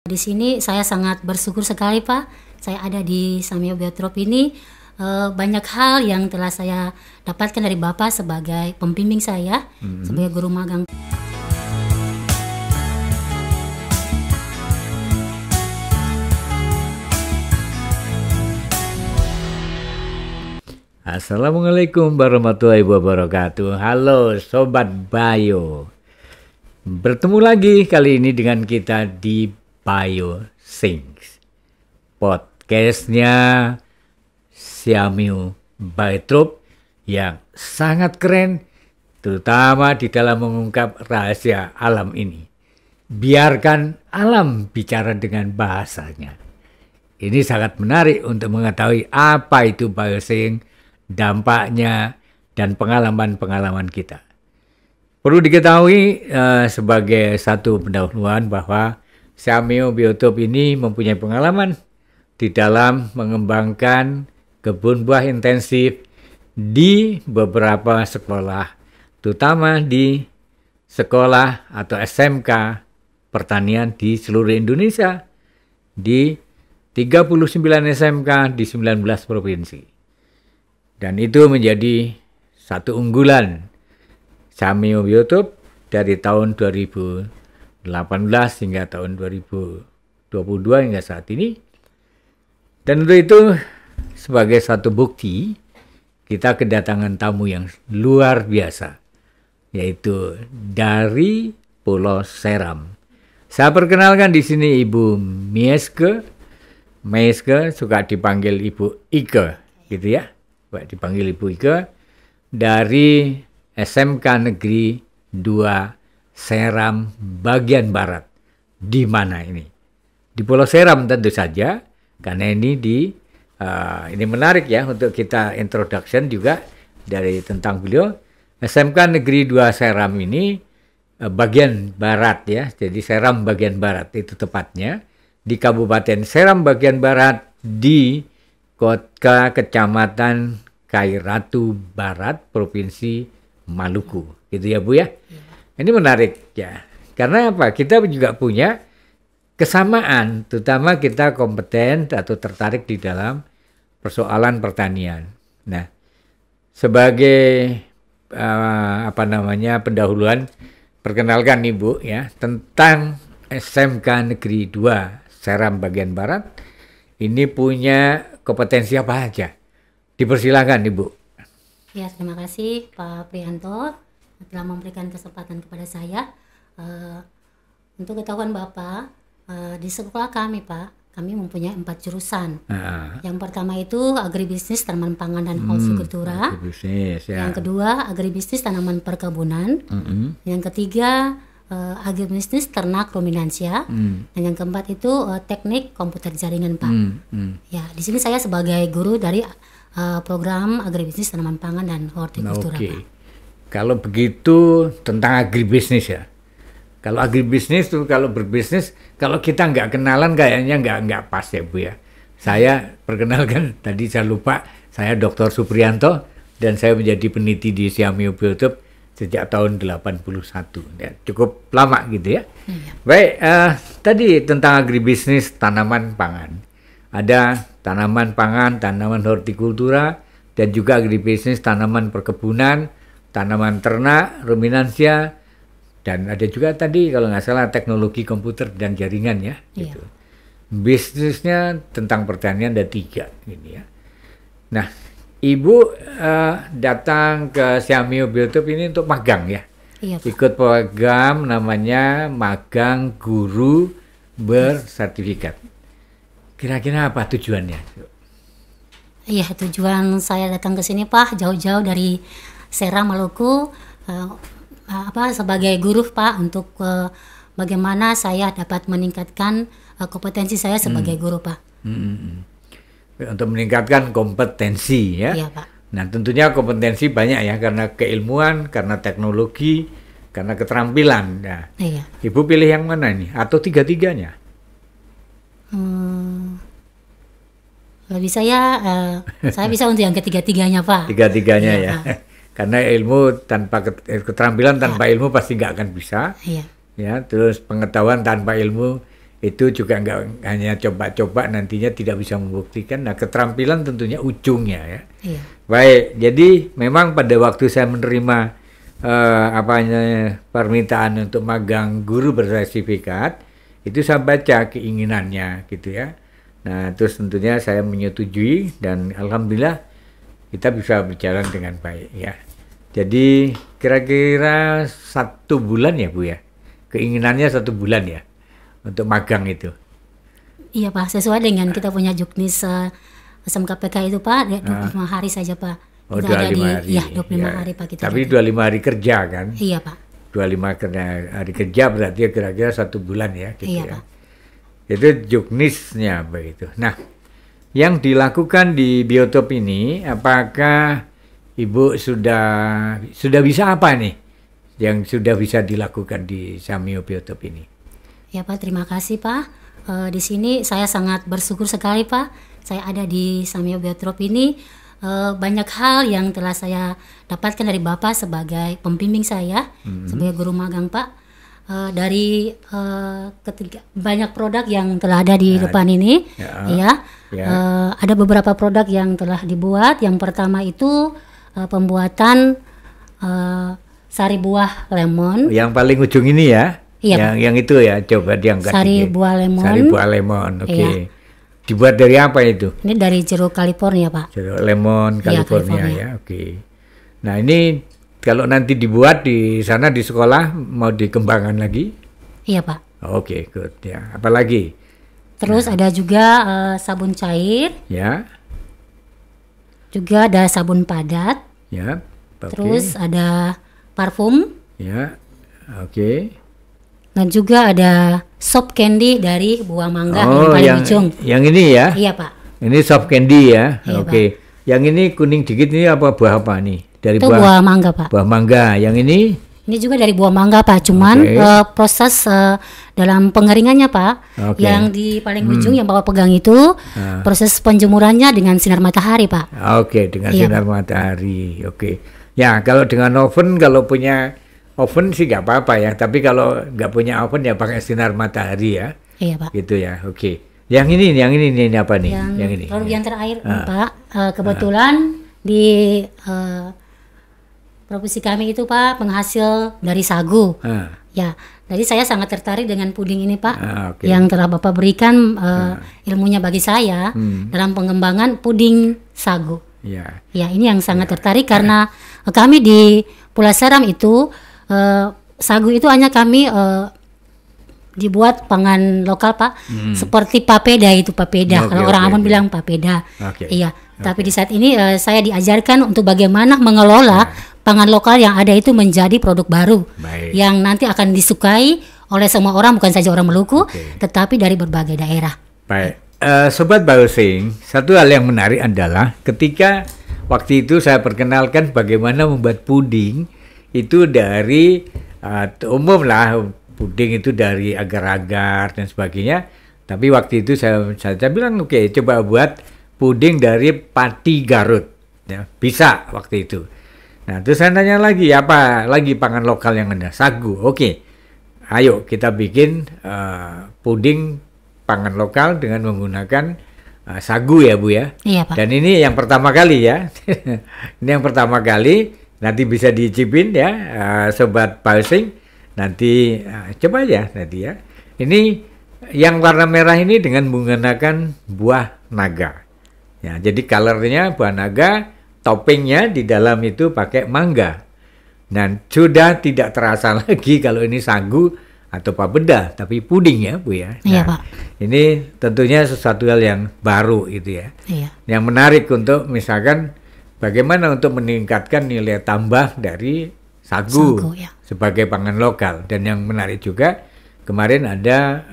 Di sini saya sangat bersyukur sekali Pak, saya ada di Samio Biotrop ini. Banyak hal yang telah saya dapatkan dari Bapak sebagai pembimbing saya, sebagai guru magang. Assalamualaikum warahmatullahi wabarakatuh. Halo Sobat Bio. Bertemu lagi kali ini dengan kita di Bio Things. Podcastnya Samio Biotrop yang sangat keren, terutama di dalam mengungkap rahasia alam ini. Biarkan alam bicara dengan bahasanya. Ini sangat menarik untuk mengetahui apa itu Bio-Things, dampaknya, dan pengalaman-pengalaman kita. Perlu diketahui sebagai satu pendahuluan bahwa Samio Biotrop ini mempunyai pengalaman di dalam mengembangkan kebun buah intensif di beberapa sekolah, terutama di sekolah atau SMK pertanian di seluruh Indonesia, di 39 SMK di 19 provinsi. Dan itu menjadi satu unggulan Samio Biotrop dari tahun 2018 hingga tahun 2022 hingga saat ini. Dan untuk itu sebagai satu bukti kita kedatangan tamu yang luar biasa, yaitu dari Pulau Seram. Saya perkenalkan di sini Ibu Mieske. Mieske suka dipanggil Ibu Ike, gitu ya. Dipanggil Ibu Ike dari SMK Negeri 2 Seram bagian barat. Di mana ini? Di Pulau Seram tentu saja, karena ini ini menarik ya untuk kita introduction juga dari tentang beliau. SMK Negeri 2 Seram ini bagian barat ya, jadi Seram bagian barat itu tepatnya di Kabupaten Seram bagian barat di Kota Kecamatan Kairatu Barat, Provinsi Maluku. Gitu ya Bu ya? Ini menarik ya. Karena apa? Kita juga punya kesamaan, terutama kita kompeten atau tertarik di dalam persoalan pertanian. Nah, sebagai pendahuluan, perkenalkan Ibu ya tentang SMK Negeri 2 Seram bagian barat. Ini punya kompetensi apa aja? Dipersilakan Ibu. Ya, terima kasih Pak Prianto telah memberikan kesempatan kepada saya. Untuk ketahuan Bapak, di sekolah kami Pak, kami mempunyai 4 jurusan. Yang pertama itu agribisnis tanaman pangan dan hortikultura. Ya. Yang kedua agribisnis tanaman perkebunan. Yang ketiga agribisnis ternak ruminansia. Dan yang keempat itu teknik komputer jaringan Pak. Ya, di sini saya sebagai guru dari program agribisnis tanaman pangan dan hortikultura Pak. Kalau begitu tentang agribisnis ya. Kalau agribisnis tuh kalau berbisnis, kalau kita nggak kenalan kayaknya nggak pas ya Bu ya. Saya perkenalkan tadi saya lupa, saya Dr. Suprianto dan saya menjadi peneliti di Samio Biotrop sejak tahun 81. Ya, cukup lama gitu ya. Baik, tadi tentang agribisnis tanaman pangan. Ada tanaman pangan, tanaman hortikultura, dan juga agribisnis tanaman perkebunan, tanaman ternak, ruminansia, dan ada juga tadi kalau nggak salah teknologi komputer dan jaringan ya. Gitu. Bisnisnya tentang pertanian ada 3 ini ya. Nah, Ibu datang ke Samio Biotrop ini untuk magang ya. Iya, ikut program namanya magang guru bersertifikat. Kira-kira apa tujuannya? Iya, tujuan saya datang ke sini Pak jauh-jauh dari Seram Maluku sebagai guru Pak untuk bagaimana saya dapat meningkatkan kompetensi saya sebagai guru Pak. Untuk meningkatkan kompetensi ya. Iya Pak. Nah tentunya kompetensi banyak ya, karena keilmuan, karena teknologi, karena keterampilan. Nah, iya. Ibu pilih yang mana nih? Atau 3-tiganya? Lebih saya bisa untuk yang ketiga-tiganya Pak. 3-tiganya iya, ya. Karena ilmu tanpa keterampilan tanpa ilmu pasti nggak akan bisa. Iya. Ya, terus pengetahuan tanpa ilmu itu juga nggak hanya coba-coba, nantinya tidak bisa membuktikan. Nah, keterampilan tentunya ujungnya ya. Iya. Baik, jadi memang pada waktu saya menerima permintaan untuk magang guru bersertifikat, itu saya baca keinginannya gitu ya. Nah, terus tentunya saya menyetujui dan alhamdulillah kita bisa berjalan dengan baik ya. Jadi kira-kira 1 bulan ya Bu ya. Keinginannya 1 bulan ya untuk magang itu. Iya Pak, sesuai dengan kita punya juknis SMKPK itu Pak, 25 hari saja Pak. Oh, Kita ada 25 di, hari. ya 25 hari Pak kita. Tapi ada. 25 hari kerja kan? Iya Pak. 25 hari kerja berarti kira-kira 1 bulan ya gitu Iya ya. Pak. Itu juknisnya begitu. Nah, yang dilakukan di biotop ini, apakah Ibu sudah bisa apa nih yang sudah bisa dilakukan di Samio Biotop ini? Ya Pak, terima kasih Pak. Di sini saya sangat bersyukur sekali Pak. Saya ada di Samio Biotop ini. Banyak hal yang telah saya dapatkan dari Bapak sebagai pembimbing saya, sebagai guru magang Pak. Dari banyak produk yang telah ada di depan ini, ada beberapa produk yang telah dibuat. Yang pertama itu pembuatan sari buah lemon. Yang paling ujung ini ya? Iya, yang itu ya, coba diangkat. Sari buah lemon. Sari buah lemon, oke. Iya. Dibuat dari apa itu? Ini dari jeruk California Pak. Jeruk lemon California, California. ya, oke. Nah, ini kalau nanti dibuat di sana di sekolah mau dikembangkan lagi? Iya Pak. Oke, good ya. Apalagi? Terus ada juga sabun cair. Ya. Juga ada sabun padat. Ya. Okay. Terus ada parfum. Ya. Oke. Dan juga ada soft candy dari buah mangga yang paling ujung. Yang ini ya? Iya Pak. Ini soft candy ya? Iya, oke. Yang ini kuning dikit ini apa buah apa nih? Dari itu buah mangga Pak. Buah mangga. Yang ini? Ini juga dari buah mangga Pak. Cuman proses dalam pengeringannya Pak, yang di paling ujung yang Bapak pegang itu proses penjemurannya dengan sinar matahari Pak. Oke, dengan sinar matahari. Oke. Ya, kalau dengan oven, kalau punya oven sih nggak apa-apa ya. Tapi kalau nggak punya oven ya pakai sinar matahari ya. Iya Pak. Gitu ya. Oke. Yang ini apa nih? Yang ini. Produk yang terakhir Pak, kebetulan di profesi kami itu Pak penghasil dari sagu. Ya, jadi saya sangat tertarik dengan puding ini Pak, yang telah Bapak berikan ilmunya bagi saya dalam pengembangan puding sagu. Ya, ini yang sangat tertarik karena kami di Pulau Seram itu sagu itu hanya kami dibuat pangan lokal Pak, seperti papeda itu papeda. Kalau orang Ambon bilang papeda. Iya. Tapi di saat ini saya diajarkan untuk bagaimana mengelola pangan lokal yang ada itu menjadi produk baru yang nanti akan disukai oleh semua orang, bukan saja orang Maluku, tetapi dari berbagai daerah. Baik, Sobat Bausing, satu hal yang menarik adalah ketika waktu itu saya perkenalkan bagaimana membuat puding itu dari umum lah, puding itu dari agar-agar dan sebagainya. Tapi waktu itu saya bilang oke, coba buat puding dari pati Garut, ya, bisa waktu itu. Nah, terus saya tanya lagi, apa lagi pangan lokal yang ada? Sagu, oke. Ayo kita bikin puding pangan lokal dengan menggunakan sagu ya Bu ya. Iya Pak. Dan ini yang pertama kali ya. Ini yang pertama kali, nanti bisa dicipin ya, Sobat Bausing. Nanti coba ya nanti ya. Ini yang warna merah ini dengan menggunakan buah naga. Ya, jadi colornya buah naga, toppingnya di dalam itu pakai mangga. Dan sudah tidak terasa lagi kalau ini sagu atau papeda, tapi puding ya Bu ya. Iya Pak. Ini tentunya sesuatu hal yang baru itu ya. Iya. Yang menarik untuk misalkan bagaimana untuk meningkatkan nilai tambah dari sagu ya, sebagai pangan lokal. Dan yang menarik juga kemarin ada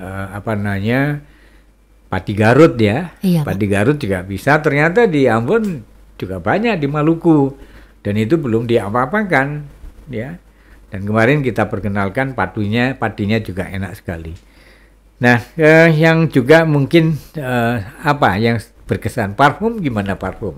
pati Garut ya. Iya, pati Garut juga bisa, ternyata di Ambon juga banyak, di Maluku, dan itu belum diapa-apakan ya. Dan kemarin kita perkenalkan patinya juga enak sekali. Nah, yang juga mungkin yang berkesan, parfum gimana parfum?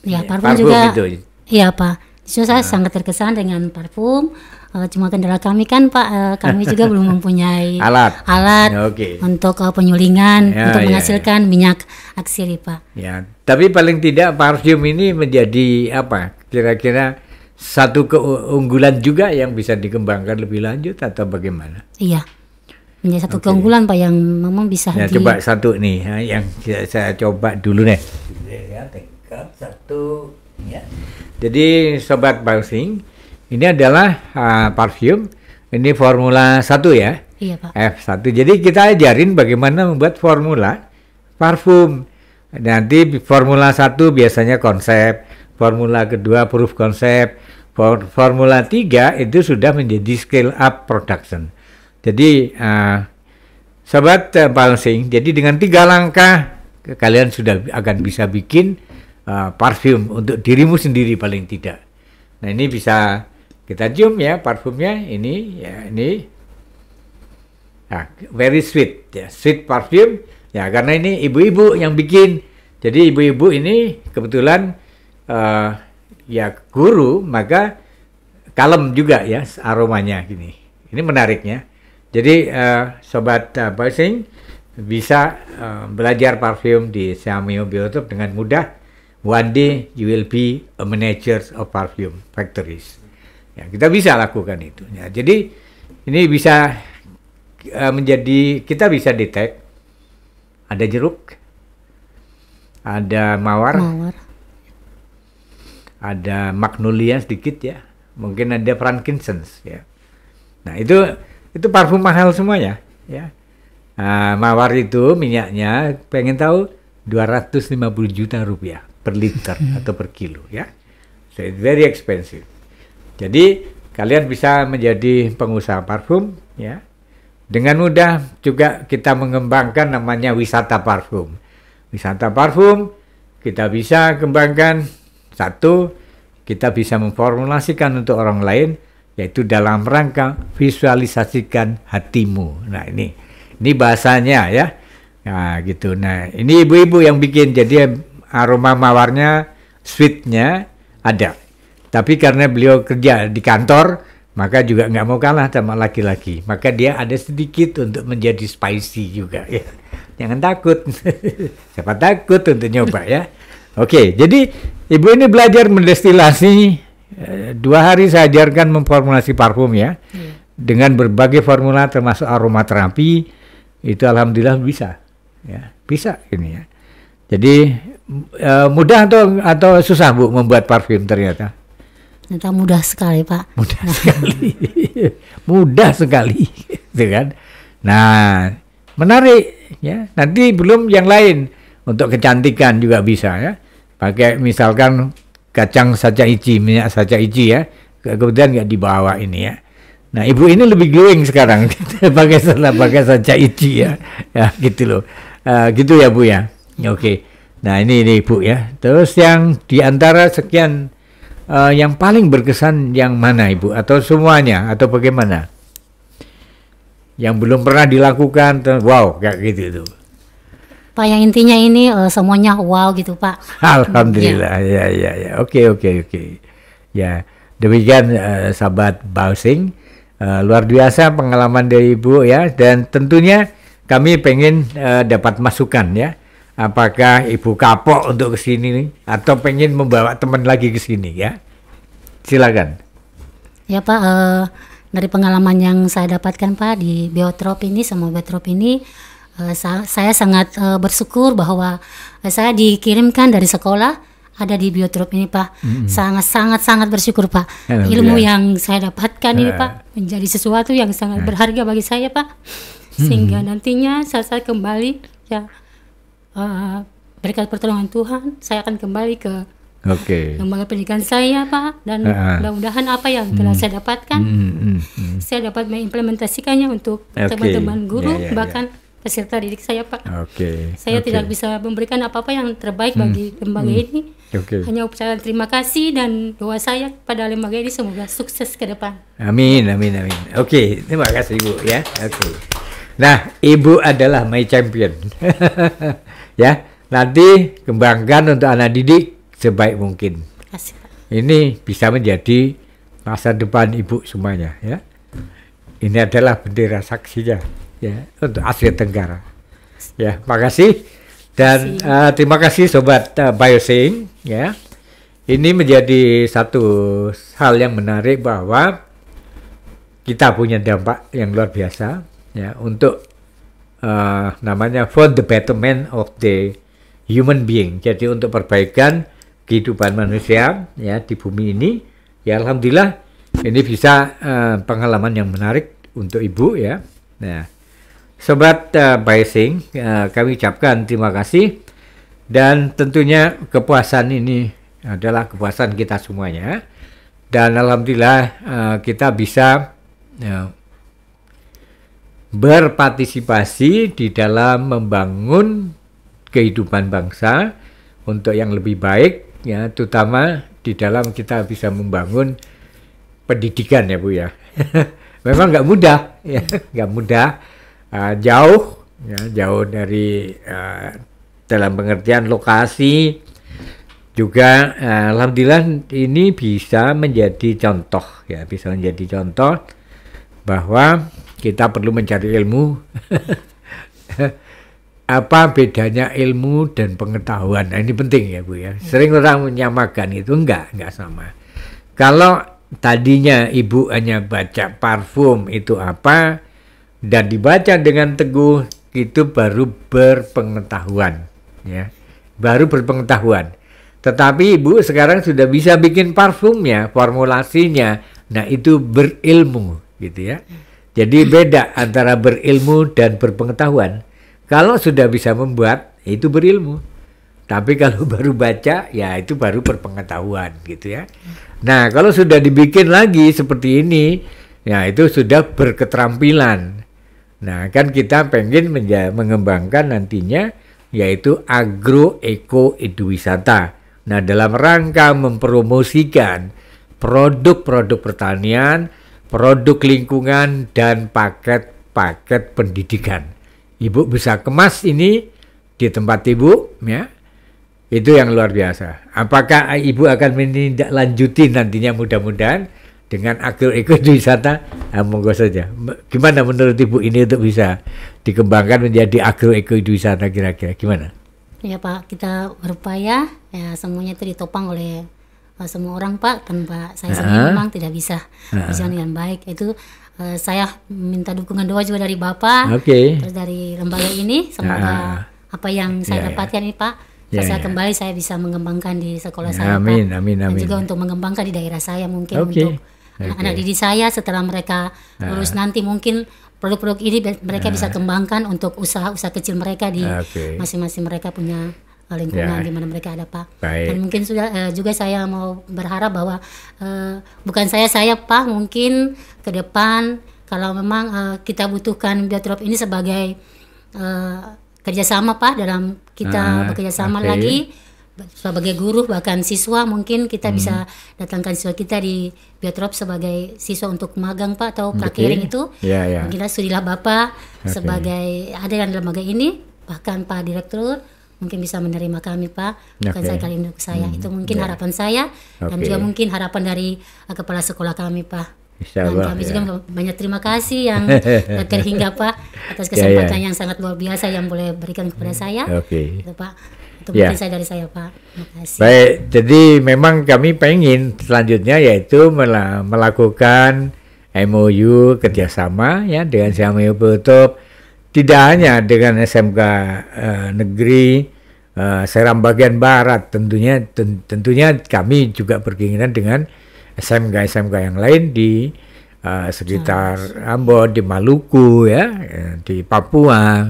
Ya, parfum juga. Itu. Iya Pak. Justru saya sangat terkesan dengan parfum. Cuma kendala kami kan Pak, kami juga belum mempunyai Alat. alat Oke. untuk penyulingan, Ya, untuk ya, menghasilkan minyak aksiri Pak. Ya, tapi paling tidak parfum ini menjadi apa? Kira-kira satu keunggulan juga yang bisa dikembangkan lebih lanjut atau bagaimana? Iya, menjadi satu keunggulan Pak yang memang bisa Ya, coba satu nih, yang saya coba dulu nih. Ya, tegak satu. Ya. Jadi sobat bouncing, ini adalah parfum. Ini formula 1 ya. Iya Pak. F1. Jadi kita ajarin bagaimana membuat formula parfum. Nanti formula 1 biasanya konsep, formula kedua proof konsep, formula 3 itu sudah menjadi scale up production. Jadi sobat bouncing, jadi dengan 3 langkah kalian sudah akan bisa bikin parfum untuk dirimu sendiri paling tidak. Nah, ini bisa kita cium ya parfumnya ini ya ini. Nah, very sweet ya, sweet parfum ya karena ini ibu-ibu yang bikin. Jadi ibu-ibu ini kebetulan ya guru, maka kalem juga ya aromanya gini. Ini menariknya. Jadi sobat bouncing bisa belajar parfum di Xiaomi Biotrop dengan mudah. One day you will be a manager of perfume factories. Ya, kita bisa lakukan itu. Ya, jadi ini bisa menjadi kita bisa detect ada jeruk, ada mawar, ada magnolia sedikit ya, mungkin ada frankincense ya. Nah itu parfum mahal semuanya ya. Mawar itu minyaknya pengen tahu 250 juta rupiah per liter atau per kilo ya. So it's very expensive. Jadi kalian bisa menjadi pengusaha parfum ya. Dengan mudah juga kita mengembangkan namanya wisata parfum. Wisata parfum kita bisa kembangkan satu, kita bisa memformulasikan untuk orang lain yaitu dalam rangka visualisasikan hatimu. Nah, ini bahasanya ya. Nah, gitu. Nah, ini ibu-ibu yang bikin jadi aroma mawarnya, sweetnya ada. Tapi karena beliau kerja di kantor, maka juga nggak mau kalah sama laki-laki. Maka dia ada sedikit untuk menjadi spicy juga. Ya. Jangan takut. Siapa takut untuk nyoba ya. Oke, jadi ibu ini belajar mendestilasi. 2 hari saya ajarkan memformulasi parfum ya. Dengan berbagai formula termasuk aromaterapi. Itu alhamdulillah bisa. Ya, bisa ini ya. Jadi mudah atau susah Bu membuat parfum ternyata? Ternyata mudah sekali Pak. Mudah sekali. Mudah sekali. Gitu kan? Nah, menarik ya. Nanti belum yang lain untuk kecantikan juga bisa ya. Pakai misalkan kacang sacha-ichi, minyak sacha-ichi ya. Kemudian nggak dibawa ini ya. Nah, ibu ini lebih glowing sekarang pakai sacha-ichi ya. Ya, gitu loh. Gitu ya Bu ya. Oke. Nah, ini Ibu ya. Terus yang di antara sekian yang paling berkesan yang mana Ibu? Atau semuanya? Atau bagaimana? Yang belum pernah dilakukan, wow, kayak gitu itu. Pak, yang intinya ini semuanya wow gitu Pak. Alhamdulillah, ya. Oke. Ya, demikian sahabat bouncing. Luar biasa pengalaman dari Ibu ya. Dan tentunya kami pengen dapat masukan ya. Apakah Ibu kapok untuk ke sini atau pengen membawa teman lagi ke sini ya? Silakan. Ya Pak, dari pengalaman yang saya dapatkan Pak di Biotrop ini, sama Biotrop ini, saya sangat bersyukur bahwa saya dikirimkan dari sekolah ada di Biotrop ini Pak. Sangat bersyukur Pak. Ilmu yang saya dapatkan ini Pak menjadi sesuatu yang sangat berharga bagi saya Pak. Sehingga nantinya saat saya kembali ya, berkat pertolongan Tuhan, saya akan kembali ke lembaga pendidikan saya Pak, dan mudah-mudahan apa yang telah saya dapatkan saya dapat mengimplementasikannya untuk teman-teman guru, bahkan peserta didik saya Pak. Saya tidak bisa memberikan apa-apa yang terbaik bagi lembaga ini. Hanya ucapan terima kasih dan doa saya pada lembaga ini semoga sukses ke depan. Amin. Oke, terima kasih Ibu ya. Nah, Ibu adalah my champion. Ya, nanti kembangkan untuk anak didik sebaik mungkin. Kasih, Pak. Ini bisa menjadi masa depan Ibu semuanya ya. Ini adalah bendera saksinya ya untuk Asia Tenggara. Ya, makasih dan terima kasih Sobat Biosync ya. Ini menjadi satu hal yang menarik bahwa kita punya dampak yang luar biasa ya untuk namanya for the betterment of the human being. Jadi untuk perbaikan kehidupan manusia ya di bumi ini. Ya alhamdulillah ini bisa pengalaman yang menarik untuk Ibu ya. Nah, Sobat Biosync, kami ucapkan terima kasih dan tentunya kepuasan ini adalah kepuasan kita semuanya. Dan alhamdulillah kita bisa berpartisipasi di dalam membangun kehidupan bangsa untuk yang lebih baik ya, terutama di dalam kita bisa membangun pendidikan ya Bu ya. Memang nggak mudah ya, nggak mudah, jauh ya, jauh dari dalam pengertian lokasi juga. Alhamdulillah ini bisa menjadi contoh ya, bisa menjadi contoh bahwa kita perlu mencari ilmu. Apa bedanya ilmu dan pengetahuan? Nah, ini penting ya Bu ya. Sering orang menyamakan itu, enggak sama. Kalau tadinya Ibu hanya baca parfum itu apa dan dibaca dengan teguh, itu baru berpengetahuan ya. Baru berpengetahuan. Tetapi Ibu sekarang sudah bisa bikin parfumnya, formulasinya. Nah, itu berilmu gitu ya. Jadi beda antara berilmu dan berpengetahuan. Kalau sudah bisa membuat, itu berilmu. Tapi kalau baru baca, ya itu baru berpengetahuan gitu ya. Nah, kalau sudah dibikin lagi seperti ini, ya itu sudah berketerampilan. Nah, kan kita pengen mengembangkan nantinya, yaitu agro eko eduwisata. Nah, dalam rangka mempromosikan produk-produk pertanian, produk lingkungan, dan paket-paket pendidikan. Ibu bisa kemas ini di tempat Ibu ya. Itu yang luar biasa. Apakah Ibu akan menindaklanjuti nantinya mudah-mudahan dengan agro ekowisata? Monggo saja. Gimana menurut Ibu ini untuk bisa dikembangkan menjadi agro ekowisata kira-kira gimana? Ya Pak, kita berupaya ya semuanya itu ditopang oleh semua orang Pak. Kan Pak, saya sendiri memang tidak bisa berjalan dengan baik. Itu saya minta dukungan doa juga dari Bapak, terus dari lembaga ini, semoga apa yang saya dapatkan ini Pak, saya kembali saya bisa mengembangkan di sekolah saya Pak, dan juga untuk mengembangkan di daerah saya mungkin untuk anak didik saya setelah mereka lulus nanti mungkin produk-produk ini mereka bisa kembangkan untuk usaha-usaha kecil mereka di masing-masing mereka punya lingkungan di mana mereka ada Pak. Dan mungkin juga saya mau berharap bahwa bukan saya Pak, mungkin ke depan kalau memang kita butuhkan Biotrop ini sebagai kerjasama Pak, dalam kita bekerjasama lagi sebagai guru bahkan siswa, mungkin kita bisa datangkan siswa kita di Biotrop sebagai siswa untuk magang Pak atau prakiring itu. Mungkin studilah Bapak sebagai ada yang dalam lembaga ini, bahkan Pak Direktur mungkin bisa menerima kami Pak, bukan saya kali ini saya. Itu mungkin harapan saya dan juga mungkin harapan dari kepala sekolah kami Pak. Dan kami juga banyak terima kasih yang terhingga Pak atas kesempatan yang sangat luar biasa yang boleh berikan kepada saya. Itu Pak. Itu mungkin saya dari saya Pak. Terima kasih. Baik, jadi memang kami pengen selanjutnya yaitu melakukan MOU kerjasama ya dengan SMU Biotrop. Tidak hanya dengan SMK negeri Seram bagian barat, tentunya kami juga berkeinginan dengan SMK yang lain di sekitar Ambon, di Maluku ya, di Papua,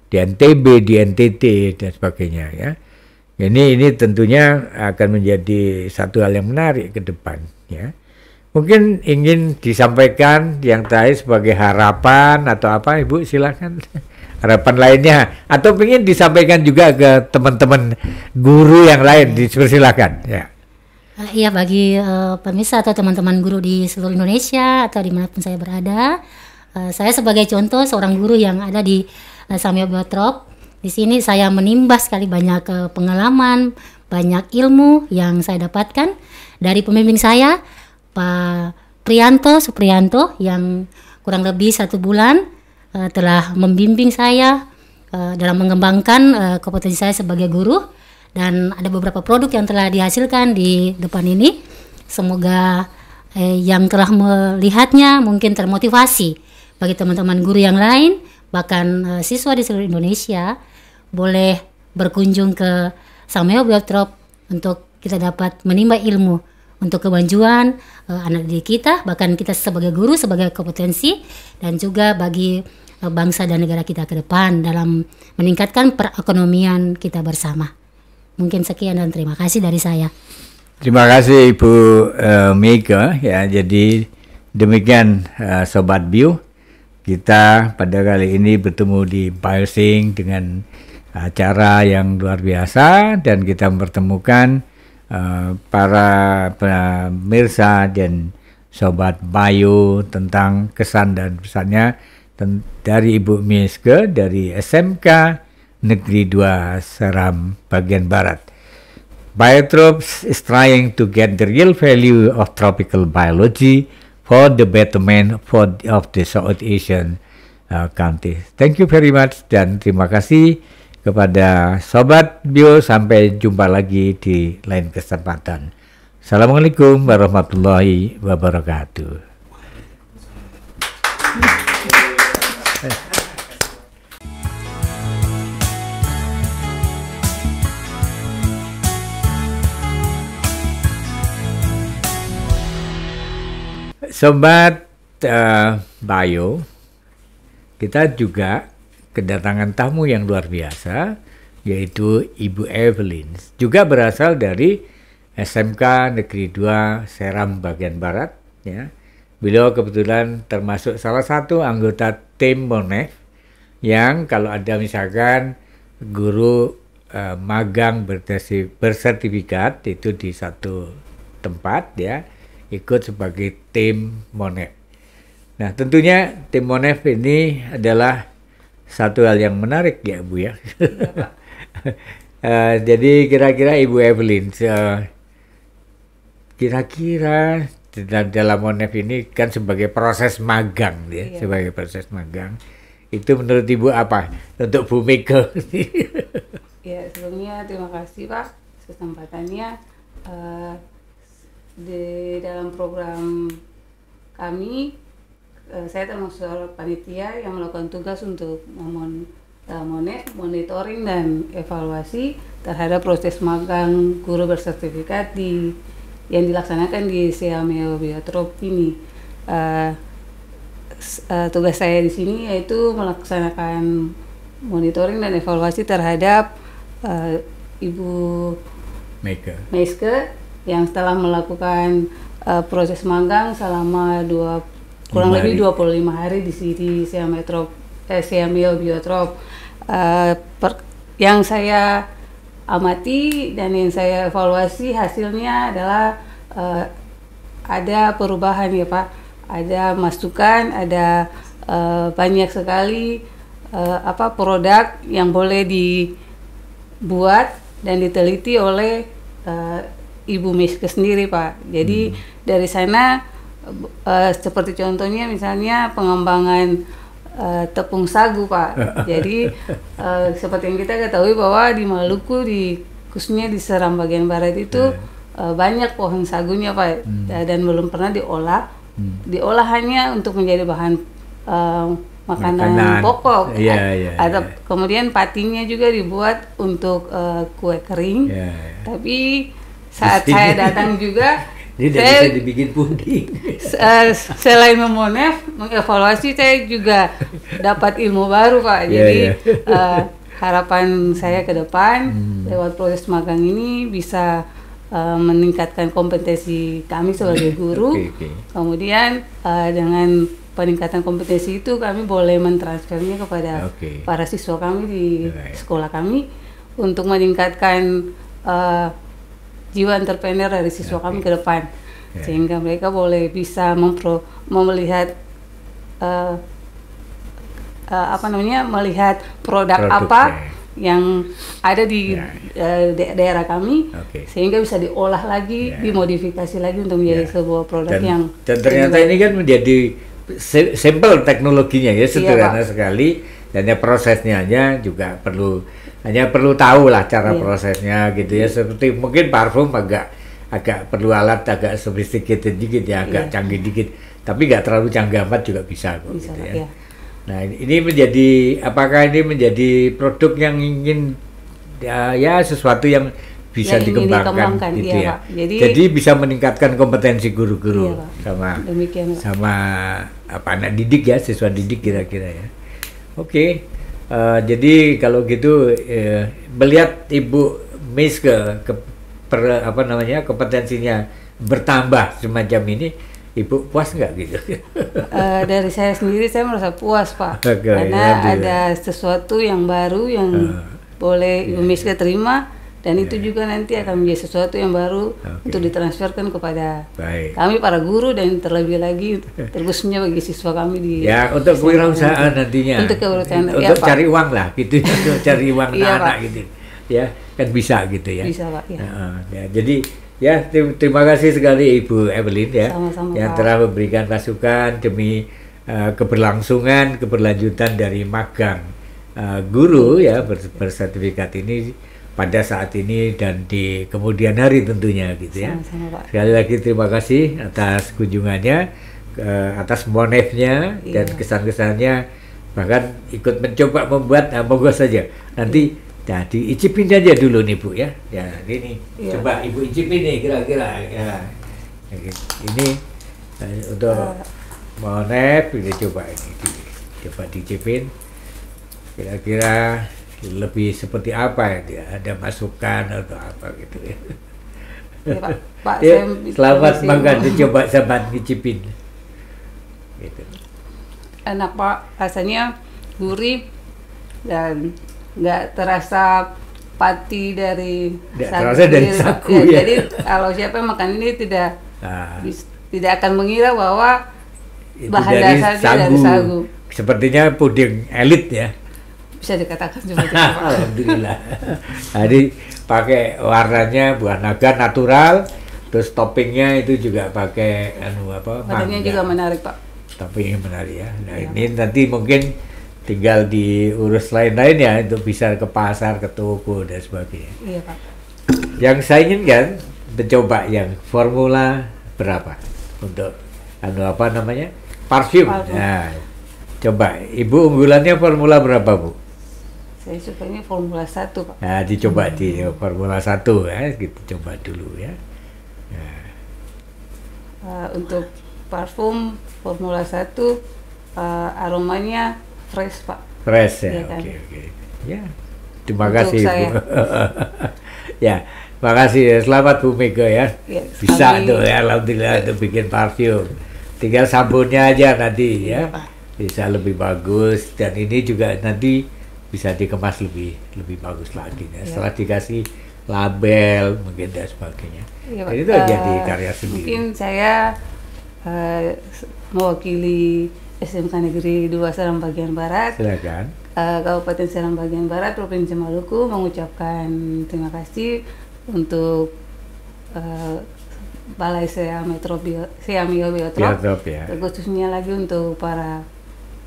di NTB, di NTT dan sebagainya ya. Ini tentunya akan menjadi satu hal yang menarik ke depan ya. Mungkin ingin disampaikan yang terakhir sebagai harapan atau apa Ibu, silakan harapan lainnya atau ingin disampaikan juga ke teman-teman guru yang lain, dipersilakan ya. Iya, bagi pemirsa atau teman-teman guru di seluruh Indonesia atau dimanapun saya berada, saya sebagai contoh seorang guru yang ada di SMU Biotrop, di sini saya menimba sekali banyak pengalaman, banyak ilmu yang saya dapatkan dari pembimbing saya, Pak Prianto Suprianto yang kurang lebih 1 bulan telah membimbing saya dalam mengembangkan kompetensi saya sebagai guru, dan ada beberapa produk yang telah dihasilkan di depan ini. Semoga yang telah melihatnya mungkin termotivasi bagi teman-teman guru yang lain, bahkan siswa di seluruh Indonesia boleh berkunjung ke Samuel Biotrop untuk kita dapat menimba ilmu untuk kemajuan anak didik kita, bahkan kita sebagai guru, sebagai kompetensi, dan juga bagi bangsa dan negara kita ke depan dalam meningkatkan perekonomian kita bersama. Mungkin sekian dan terima kasih dari saya. Terima kasih Ibu Mega. Ya, jadi demikian Sobat Bio, kita pada kali ini bertemu di Biosync dengan acara yang luar biasa, dan kita mempertemukan para pemirsa dan Sobat Bio tentang kesan dan pesannya dari Ibu Miske dari SMK Negeri 2 Seram bagian Barat. Biotrops is trying to get the real value of tropical biology for the betterment of the South Asian countries. Thank you very much, dan terima kasih kepada Sobat Bio. Sampai jumpa lagi di lain kesempatan. Assalamualaikum warahmatullahi wabarakatuh. Sobat Bio, kita juga kedatangan tamu yang luar biasa, yaitu Ibu Evelyn, juga berasal dari SMK Negeri 2 Seram bagian Barat. Ya. Beliau kebetulan termasuk salah satu anggota tim Monef, yang kalau ada misalkan guru magang bersertifikat itu di satu tempat, ya, ikut sebagai tim Monef. Nah, tentunya tim Monef ini adalah satu hal yang menarik, ya Bu, ya. Jadi kira-kira Ibu Evelyn, kira-kira dalam Monef ini kan sebagai proses magang, ya, iya, sebagai proses magang, itu menurut Ibu apa untuk Bu Mega? Ya, sebelumnya terima kasih Pak kesempatannya. Di dalam program kami, saya termasuk panitia yang melakukan tugas untuk monitoring dan evaluasi terhadap proses magang guru bersertifikat yang dilaksanakan di Samuel Biotrop ini. Tugas saya di sini yaitu melaksanakan monitoring dan evaluasi terhadap Ibu Miske yang telah melakukan proses magang selama kurang lebih 25 hari di sini Samuel Biotrop. Yang saya amati dan yang saya evaluasi hasilnya adalah ada perubahan, ya Pak, ada masukan, ada banyak sekali produk yang boleh dibuat dan diteliti oleh Ibu Miske sendiri, Pak. Jadi dari sana seperti contohnya misalnya pengembangan tepung sagu, Pak. Jadi seperti yang kita ketahui bahwa di Maluku, khususnya di Seram bagian barat itu banyak pohon sagunya, Pak, dan belum pernah diolah. Diolah hanya untuk menjadi bahan makanan pokok. Atau kemudian patinya juga dibuat untuk kue kering. Tapi saat saya datang juga, saya bisa dibikin puding. Selain mengevaluasi, saya juga dapat ilmu baru, Pak. Jadi harapan saya ke depan lewat proses magang ini bisa meningkatkan kompetensi kami sebagai guru. Kemudian dengan peningkatan kompetensi itu kami boleh mentransfernya kepada para siswa kami di sekolah kami untuk meningkatkan jiwa entrepreneur dari siswa kami ke depan, sehingga mereka boleh bisa melihat melihat produk apa yang ada di Ya. daerah kami, Oke. sehingga bisa diolah lagi, Ya. dimodifikasi lagi untuk menjadi Ya. sebuah produk yang Dan ternyata ini kan menjadi sampel teknologinya ya, sederhana sekali, dan ya prosesnya juga hanya perlu tahu lah cara Iya. prosesnya gitu ya. Seperti mungkin parfum agak perlu alat agak sophisticated dikit ya, agak Iya. canggih dikit, tapi nggak terlalu canggih amat juga bisa kok Bisa, gitu ya. iya. Nah, ini apakah ini menjadi produk yang ingin ya sesuatu yang bisa Yang ingin dikembangkan dikembangkan, gitu iya, ya. Pak. Jadi bisa meningkatkan kompetensi guru-guru Iya, Pak. sama Demikian, Pak. sama anak didik ya, siswa didik kira-kira ya. Oke. Jadi kalau gitu melihat Ibu Miss kompetensinya bertambah semacam ini, Ibu puas nggak gitu? Dari saya sendiri saya merasa puas, Pak, Oke, karena alhamdulillah. ada sesuatu yang baru yang boleh Ibu Miska terima, dan itu juga nanti akan menjadi sesuatu yang baru untuk ditransferkan kepada Baik. kami para guru, dan terlebih lagi terkhususnya bagi siswa kami di Ya, untuk kewirausahaan nantinya. Untuk kewirausahaan, Untuk ya, Pak. cari uang lah gitu, untuk cari uang Iya, anak Pak. gitu. Ya, kan bisa gitu ya. Bisa, Pak, ya. Ya, jadi ya terima kasih sekali Ibu Evelyn ya, Sama-sama, yang Pak. telah memberikan masukan demi keberlanjutan dari magang guru ya bersertifikat ini pada saat ini dan di kemudian hari tentunya gitu ya. Sama-sama, Pak. Sekali lagi terima kasih atas kunjungannya, atas monefnya dan Iya. kesan-kesannya, bahkan ikut mencoba membuat. Monggo saja nanti diicipin aja dulu nih Bu ya. Ya ini Iya. coba Ibu icipin nih kira-kira ya. Ini untuk monef ini coba coba dicipin kira-kira lebih seperti apa ya dia, ada masukan atau apa gitu ya. Ya, Pak. Pak, Ya, saya selamat permisi. makan, dicoba sahabat ngicipin. Gitu. Enak, Pak, rasanya gurih dan nggak terasa pati dari Nggak terasa dari sagu, ya. Jadi kalau siapa yang makan ini Nah, tidak akan mengira bahwa itu bahan dari dasarnya dari sagu. Sepertinya puding elit ya. Bisa dikatakan seperti itu, Pak. Alhamdulillah. Jadi pakai warnanya buah naga natural, terus toppingnya itu juga pakai Warnanya juga menarik, Pak. Toppingnya menarik ya. Nah ini nanti mungkin tinggal diurus lain-lain ya untuk bisa ke pasar, ke toko dan sebagainya. Iya, Pak. Yang saya inginkan mencoba yang formula berapa untuk parfum. Parfum. Nah, coba Ibu unggulannya formula berapa Bu? Saya sukanya Formula 1, Pak. Nah, dicoba di formula 1 ya, kita coba dulu ya. Untuk parfum Formula 1 aromanya fresh, Pak. Fresh ya, Iya kan? oke. Ya, terima Untuk kasih saya. Bu. Ya, makasih ya. Selamat Bu Mega ya. Ya, Bisa kami- tuh ya, alhamdulillah untuk bikin parfum. Tinggal sabunnya aja nanti ya. Iya, Pak. Bisa lebih bagus, dan ini juga nanti bisa dikemas lebih bagus lagi ya. Iya. Setelah dikasih label mungkin dan sebagainya. Iya, Pak. Jadi itu jadi karya sendiri. Mungkin saya mewakili SMK Negeri 2 Serang Bagian Barat, Silakan. Kabupaten Serang Bagian Barat, Provinsi Maluku, mengucapkan terima kasih untuk Balai Seamio Biotrop, Biotrop ya. khususnya lagi untuk para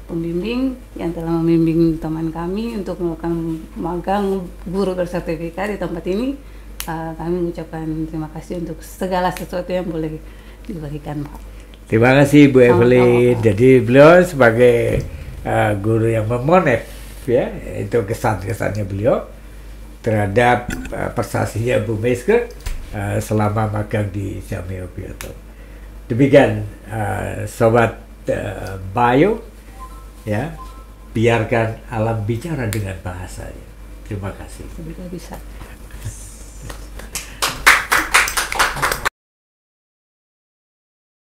pembimbing yang telah membimbing teman kami untuk melakukan magang guru bersertifikat di tempat ini. Kami mengucapkan terima kasih untuk segala sesuatu yang boleh diberikan, Pak. Terima kasih Bu Sama-sama, Evelyn. Pak. Jadi beliau sebagai guru yang memonef ya, itu kesan-kesannya beliau terhadap prestasinya Bu Meske selama magang di Seamio Biotrop. Demikian sobat Bio ya, biarkan alam bicara dengan bahasanya. Terima kasih. Semoga bisa.